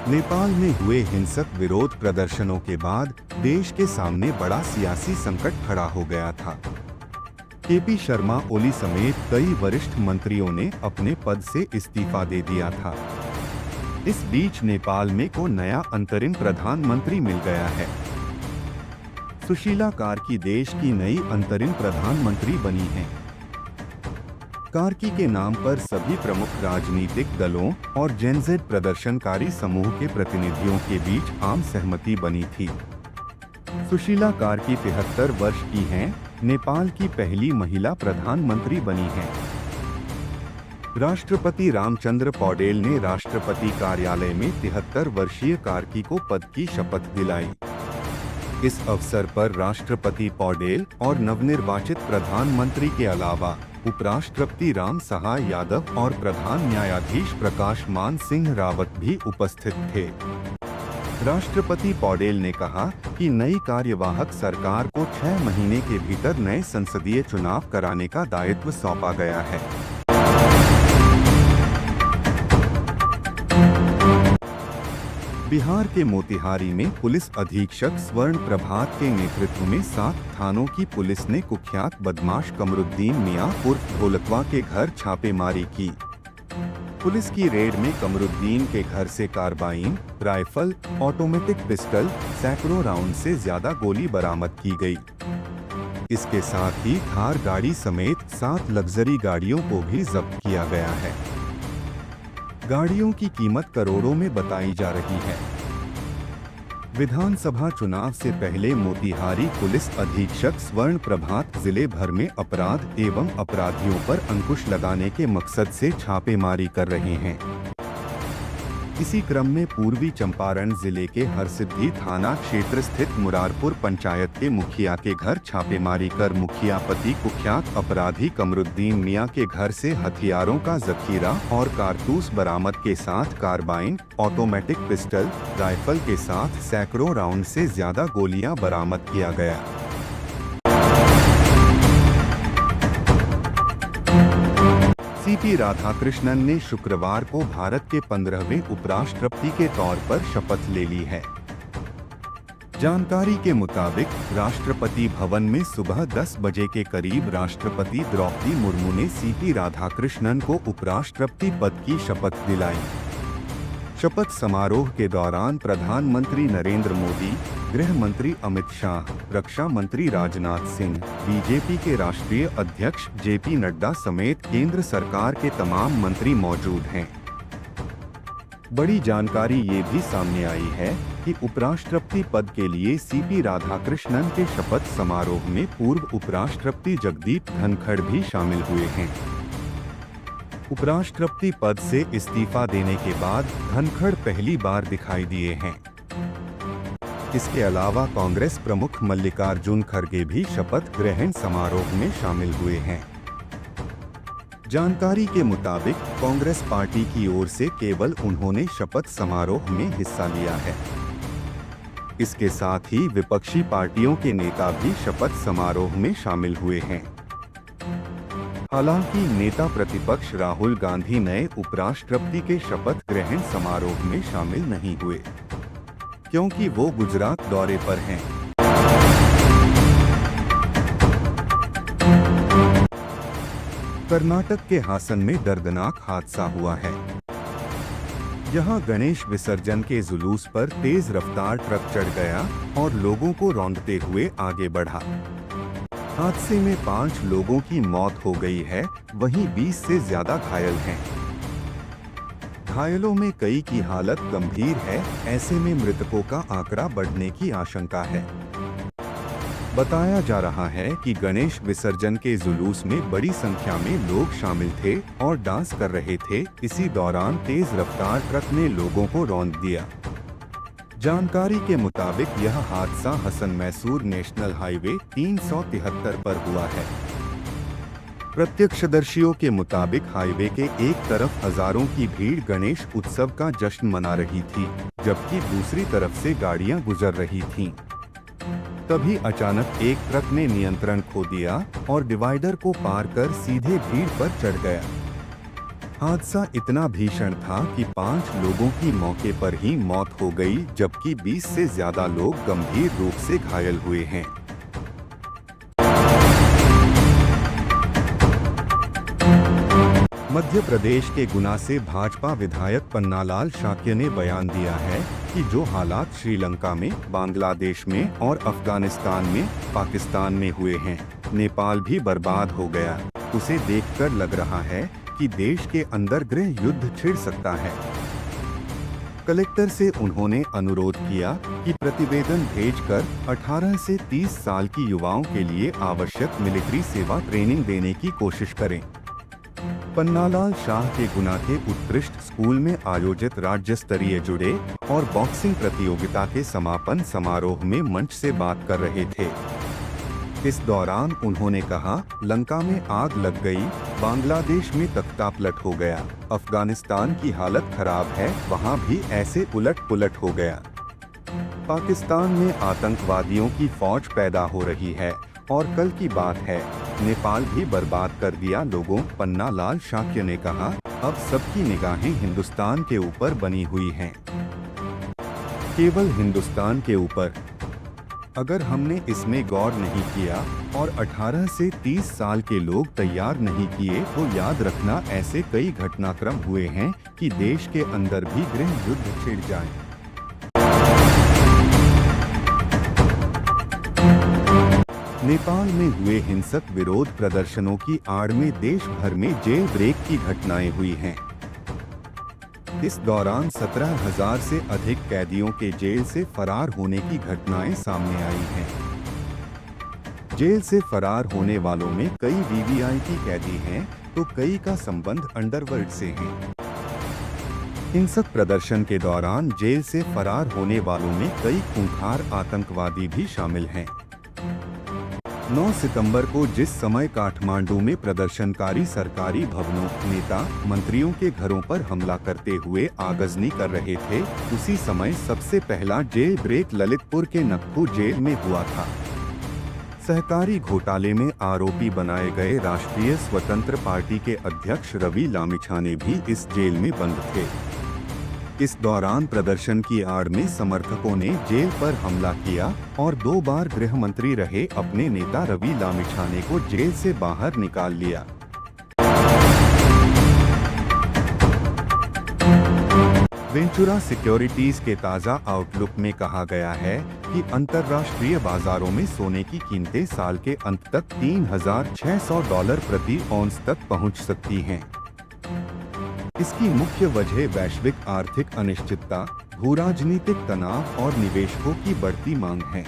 नेपाल में हुए हिंसक विरोध प्रदर्शनों के बाद देश के सामने बड़ा सियासी संकट खड़ा हो गया था। केपी शर्मा ओली समेत कई वरिष्ठ मंत्रियों ने अपने पद से इस्तीफा दे दिया था। इस बीच नेपाल में को नया अंतरिम प्रधानमंत्री मिल गया है। सुशीला कार्की देश की नई अंतरिम प्रधानमंत्री बनी हैं। कार्की के नाम पर सभी प्रमुख राजनीतिक दलों और जेनजेड प्रदर्शनकारी समूह के प्रतिनिधियों के बीच आम सहमति बनी थी। सुशीला कार्की 73 वर्ष की हैं, नेपाल की पहली महिला प्रधानमंत्री बनी हैं। राष्ट्रपति रामचंद्र पौडेल ने राष्ट्रपति कार्यालय में 73 वर्षीय कार्की को पद की शपथ दिलाई। इस अवसर पर राष्ट्रपति पौडेल और नवनिर्वाचित प्रधानमंत्री के अलावा उपराष्ट्रपति राम सहाय यादव और प्रधान न्यायाधीश प्रकाश मान सिंह रावत भी उपस्थित थे। राष्ट्रपति पौडेल ने कहा कि नई कार्यवाहक सरकार को 6 महीने के भीतर नए संसदीय चुनाव कराने का दायित्व सौंपा गया है। बिहार के मोतिहारी में पुलिस अधीक्षक स्वर्ण प्रभात के नेतृत्व में 7 थानों की पुलिस ने कुख्यात बदमाश कमरुद्दीन मियां उर्फ ढोलकवा के घर छापेमारी की। पुलिस की रेड में कमरुद्दीन के घर से कार्बाइन, राइफल, ऑटोमेटिक पिस्टल, सैकड़ों राउंड से ज्यादा गोली बरामद की गई। इसके साथ ही थार गाड़ी समेत 7 लग्जरी गाड़ियों को भी जब्त किया गया है। गाड़ियों की कीमत करोड़ों में बताई जा रही है। विधानसभा चुनाव से पहले मोतिहारी पुलिस अधीक्षक स्वर्ण प्रभात जिले भर में अपराध एवं अपराधियों पर अंकुश लगाने के मकसद से छापेमारी कर रहे हैं। इसी क्रम में पूर्वी चंपारण जिले के हरसिद्धि थाना क्षेत्र स्थित मुरारपुर पंचायत के मुखिया के घर छापेमारी कर मुखिया पति कुख्यात अपराधी कमरुद्दीन मियां के घर से हथियारों का जखीरा और कारतूस बरामद के साथ कार्बाइन, ऑटोमेटिक पिस्टल, राइफल के साथ सैकड़ों राउंड से ज्यादा गोलियां बरामद किया गया। सीपी राधाकृष्णन ने शुक्रवार को भारत के 15वें उपराष्ट्रपति के तौर पर शपथ ले ली है। जानकारी के मुताबिक राष्ट्रपति भवन में सुबह 10 बजे के करीब राष्ट्रपति द्रौपदी मुर्मू ने सीपी राधाकृष्णन को उपराष्ट्रपति पद की शपथ दिलाई। शपथ समारोह के दौरान प्रधानमंत्री नरेंद्र मोदी, गृह मंत्री अमित शाह, रक्षा मंत्री राजनाथ सिंह, बीजेपी के राष्ट्रीय अध्यक्ष जेपी नड्डा समेत केंद्र सरकार के तमाम मंत्री मौजूद हैं। बड़ी जानकारी ये भी सामने आई है कि उपराष्ट्रपति पद के लिए सीपी राधाकृष्णन के शपथ समारोह में पूर्व उपराष्ट्रपति जगदीप धनखड़ भी शामिल हुए हैं। उपराष्ट्रपति पद से इस्तीफा देने के बाद धनखड़ पहली बार दिखाई दिए हैं। इसके अलावा कांग्रेस प्रमुख मल्लिकार्जुन खड़गे भी शपथ ग्रहण समारोह में शामिल हुए हैं। जानकारी के मुताबिक कांग्रेस पार्टी की ओर से केवल उन्होंने शपथ समारोह में हिस्सा लिया है। इसके साथ ही विपक्षी पार्टियों के नेता भी शपथ समारोह में शामिल हुए हैं। हालांकि नेता प्रतिपक्ष राहुल गांधी नए उपराष्ट्रपति के शपथ ग्रहण समारोह में शामिल नहीं हुए, क्योंकि वो गुजरात दौरे पर हैं। कर्नाटक के हासन में दर्दनाक हादसा हुआ है। यहां गणेश विसर्जन के जुलूस पर तेज रफ्तार ट्रक चढ़ गया और लोगों को रौंदते हुए आगे बढ़ा। हादसे में 5 लोगों की मौत हो गई है, वहीं 20 से ज्यादा घायल हैं। घायलों में कई की हालत गंभीर है, ऐसे में मृतकों का आंकड़ा बढ़ने की आशंका है। बताया जा रहा है कि गणेश विसर्जन के जुलूस में बड़ी संख्या में लोग शामिल थे और डांस कर रहे थे। इसी दौरान तेज रफ्तार ट्रक ने लोगों को रौंद दिया। जानकारी के मुताबिक यह हादसा हसन मैसूर नेशनल हाईवे 373 पर हुआ है। प्रत्यक्षदर्शियों के मुताबिक हाईवे के एक तरफ हजारों की भीड़ गणेश उत्सव का जश्न मना रही थी, जबकि दूसरी तरफ से गाड़ियां गुजर रही थीं। तभी अचानक एक ट्रक ने नियंत्रण खो दिया और डिवाइडर को पार कर सीधे भीड़ पर चढ़ गया। हादसा इतना भीषण था कि 5 लोगों की मौके पर ही मौत हो गई, जबकि 20 से ज्यादा लोग गंभीर रूप से घायल हुए हैं। मध्य प्रदेश के गुना से भाजपा विधायक पन्नालाल शाक्य ने बयान दिया है कि जो हालात श्रीलंका में, बांग्लादेश में और अफगानिस्तान में, पाकिस्तान में हुए हैं, नेपाल भी बर्बाद हो गया। उसे देखकर लग रहा है कि देश के अंदर गृह युद्ध छिड़ सकता है। कलेक्टर से उन्होंने अनुरोध किया कि प्रतिवेदन भेजकर 18 से 30 साल की युवाओं के लिए आवश्यक मिलिट्री सेवा ट्रेनिंग देने की कोशिश करें। पन्नालाल शाह के गुना के उत्कृष्ट स्कूल में आयोजित राज्य स्तरीय जुड़े और बॉक्सिंग प्रतियोगिता के समापन समारोह में मंच से बात कर रहे थे। इस दौरान उन्होंने कहा, लंका में आग लग गई, बांग्लादेश में तख्तापलट हो गया, अफगानिस्तान की हालत खराब है, वहां भी ऐसे उलट पुलट हो गया। पाकिस्तान में आतंकवादियों की फौज पैदा हो रही है और कल की बात है, नेपाल भी बर्बाद कर दिया लोगों। पन्नालाल शाक्य ने कहा, अब सबकी निगाहें हिंदुस्तान के ऊपर बनी हुई हैं, केवल हिंदुस्तान के ऊपर। अगर हमने इसमें गौर नहीं किया और 18 से 30 साल के लोग तैयार नहीं किए तो याद रखना ऐसे कई घटनाक्रम हुए हैं कि देश के अंदर भी गृह युद्ध छिड़ जाए। नेपाल में हुए हिंसक विरोध प्रदर्शनों की आड़ में देश भर में जेल ब्रेक की घटनाएं हुई हैं। इस दौरान 17,000 से अधिक कैदियों के जेल से फरार होने की घटनाएं सामने आई हैं। जेल से फरार होने वालों में कई वीवीआईपी कैदी हैं, तो कई का संबंध अंडरवर्ल्ड से है। हिंसक प्रदर्शन के दौरान जेल से फरार होने वालों में कई खूंखार आतंकवादी भी शामिल हैं। 9 सितंबर को जिस समय काठमांडू में प्रदर्शनकारी सरकारी भवनों, नेता, मंत्रियों के घरों पर हमला करते हुए आगजनी कर रहे थे, उसी समय सबसे पहला जेल ब्रेक ललितपुर के नक्खू जेल में हुआ था। सहकारी घोटाले में आरोपी बनाए गए राष्ट्रीय स्वतंत्र पार्टी के अध्यक्ष रवि लामिछाने भी इस जेल में बंद थे। इस दौरान प्रदर्शन की आड़ में समर्थकों ने जेल पर हमला किया और 2 बार गृह मंत्री रहे अपने नेता रवि लामिछाने को जेल से बाहर निकाल लिया। वेंचुरा सिक्योरिटीज के ताज़ा आउटलुक में कहा गया है कि अंतर्राष्ट्रीय बाजारों में सोने की कीमतें साल के अंत तक $3,600 प्रति औंस तक पहुंच सकती हैं। इसकी मुख्य वजह वैश्विक आर्थिक अनिश्चितता, भूराजनीतिक तनाव और निवेशकों की बढ़ती मांग है।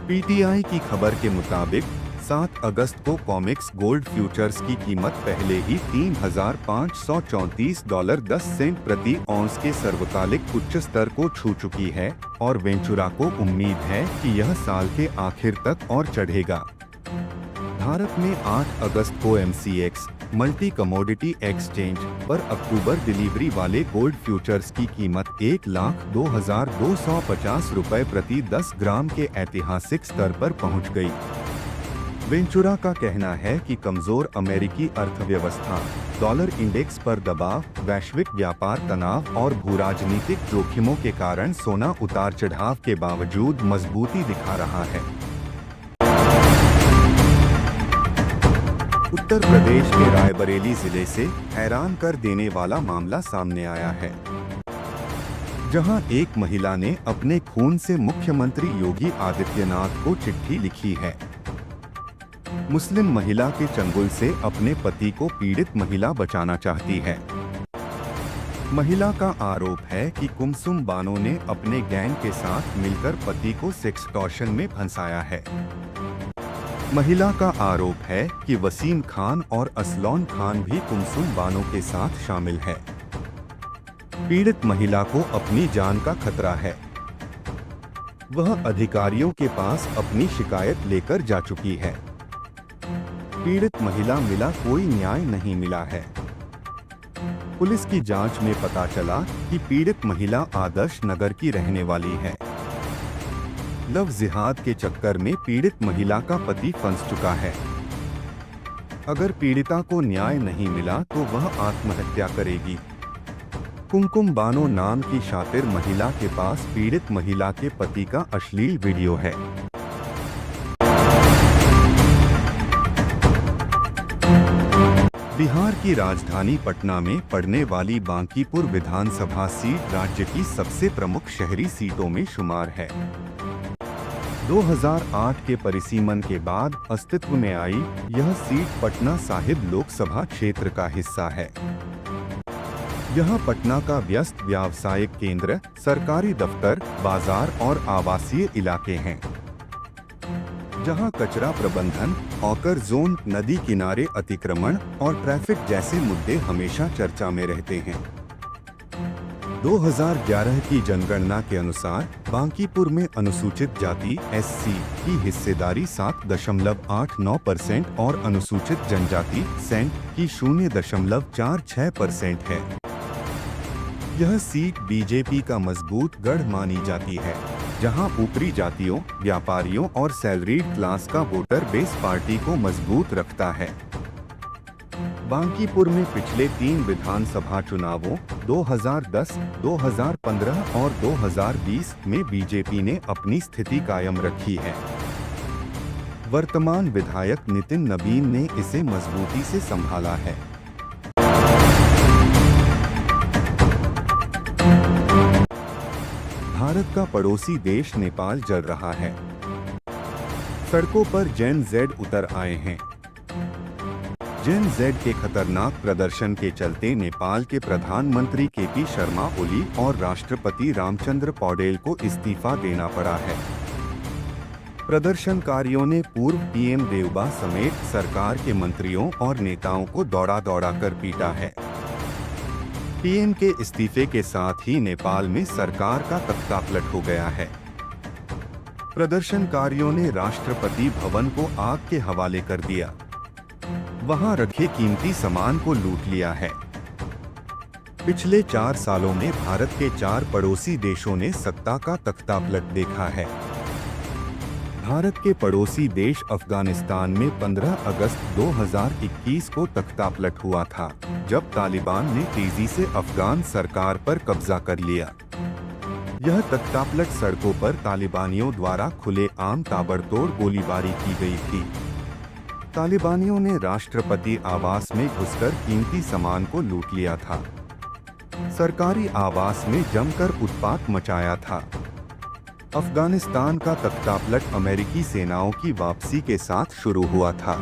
पीटीआई की खबर के मुताबिक 7 अगस्त को कॉमेक्स गोल्ड फ्यूचर्स की कीमत पहले ही $3,534.10 प्रति औंस के सर्वकालिक उच्च स्तर को छू चुकी है और वेंचुरा को उम्मीद है कि यह साल के आखिर तक और चढ़ेगा। भारत में 8 अगस्त को MCX मल्टी कमोडिटी एक्सचेंज पर अक्टूबर डिलीवरी वाले गोल्ड फ्यूचर्स की कीमत $1,02,250 प्रति 10 ग्राम के ऐतिहासिक स्तर पर पहुंच गई। वेंचुरा का कहना है कि कमजोर अमेरिकी अर्थव्यवस्था, डॉलर इंडेक्स पर दबाव, वैश्विक व्यापार तनाव और भूराजनीतिक जोखिमों के कारण सोना उतार चढ़ाव के बावजूद मजबूती दिखा रहा है। उत्तर प्रदेश के रायबरेली जिले से हैरान कर देने वाला मामला सामने आया है, जहां एक महिला ने अपने खून से मुख्यमंत्री योगी आदित्यनाथ को चिट्ठी लिखी है। मुस्लिम महिला के चंगुल से अपने पति को पीड़ित महिला बचाना चाहती है। महिला का आरोप है कि कुमसुम बानो ने अपने गैंग के साथ मिलकर पति को सेक्सटॉर्शन में फंसाया है। महिला का आरोप है कि वसीम खान और असलौन खान भी कुमसुम बानो के साथ शामिल है। पीड़ित महिला को अपनी जान का खतरा है। वह अधिकारियों के पास अपनी शिकायत लेकर जा चुकी है। पीड़ित महिला मिला कोई न्याय नहीं मिला है। पुलिस की जांच में पता चला कि पीड़ित महिला आदर्श नगर की रहने वाली है। लव जिहाद के चक्कर में पीड़ित महिला का पति फंस चुका है। अगर पीड़िता को न्याय नहीं मिला तो वह आत्महत्या करेगी। कुमकुम बानो नाम की शातिर महिला के पास पीड़ित महिला के पति का अश्लील वीडियो है। बिहार की राजधानी पटना में पड़ने वाली बांकीपुर विधानसभा सीट राज्य की सबसे प्रमुख शहरी सीटों में शुमार है। 2008 के परिसीमन के बाद अस्तित्व में आई यह सीट पटना साहिब लोकसभा क्षेत्र का हिस्सा है। यह पटना का व्यस्त व्यावसायिक केंद्र, सरकारी दफ्तर, बाजार और आवासीय इलाके हैं, जहां कचरा प्रबंधन, ऑकर जोन, नदी किनारे अतिक्रमण और ट्रैफिक जैसे मुद्दे हमेशा चर्चा में रहते हैं। 2011 की जनगणना के अनुसार बांकीपुर में अनुसूचित जाति (SC) की हिस्सेदारी 7.89% और अनुसूचित जनजाति (SENT) की 0.46% है। यह सीट बीजेपी का मजबूत गढ़ मानी जाती है, जहां ऊपरी जातियों, व्यापारियों और सैलरीड क्लास का वोटर बेस पार्टी को मजबूत रखता है। बांकीपुर में पिछले 3 विधानसभा चुनावों 2010, 2015 और 2020 में बीजेपी ने अपनी स्थिति कायम रखी है। वर्तमान विधायक नितिन नबीन ने इसे मजबूती से संभाला है। भारत का पड़ोसी देश नेपाल जल रहा है। सड़कों पर जेन जेड उतर आए हैं। जेन जेड के खतरनाक प्रदर्शन के चलते नेपाल के प्रधानमंत्री केपी शर्मा ओली और राष्ट्रपति रामचंद्र पौडेल को इस्तीफा देना पड़ा है। प्रदर्शनकारियों ने पूर्व पीएम देउबा समेत सरकार के मंत्रियों और नेताओं को दौड़ा कर पीटा है। पीएम के इस्तीफे के साथ ही नेपाल में सरकार का तख्तापलट हो गया है। प्रदर्शनकारियों ने राष्ट्रपति भवन को आग के हवाले कर दिया। वहां रखे कीमती सामान को लूट लिया है। पिछले 4 सालों में भारत के 4 पड़ोसी देशों ने सत्ता का तख्तापलट देखा है। भारत के पड़ोसी देश अफगानिस्तान में 15 अगस्त 2021 को तख्तापलट हुआ था, जब तालिबान ने तेजी से अफगान सरकार पर कब्जा कर लिया। यह तख्तापलट सड़कों पर तालिबानियों द्वारा खुलेआम ताबड़तोड़ गोलीबारी की गई थी। तालिबानियों ने राष्ट्रपति आवास में घुसकर कीमती सामान को लूट लिया था। सरकारी आवास में जमकर उत्पात मचाया था। अफगानिस्तान का तख्तापलट अमेरिकी सेनाओं की वापसी के साथ शुरू हुआ था।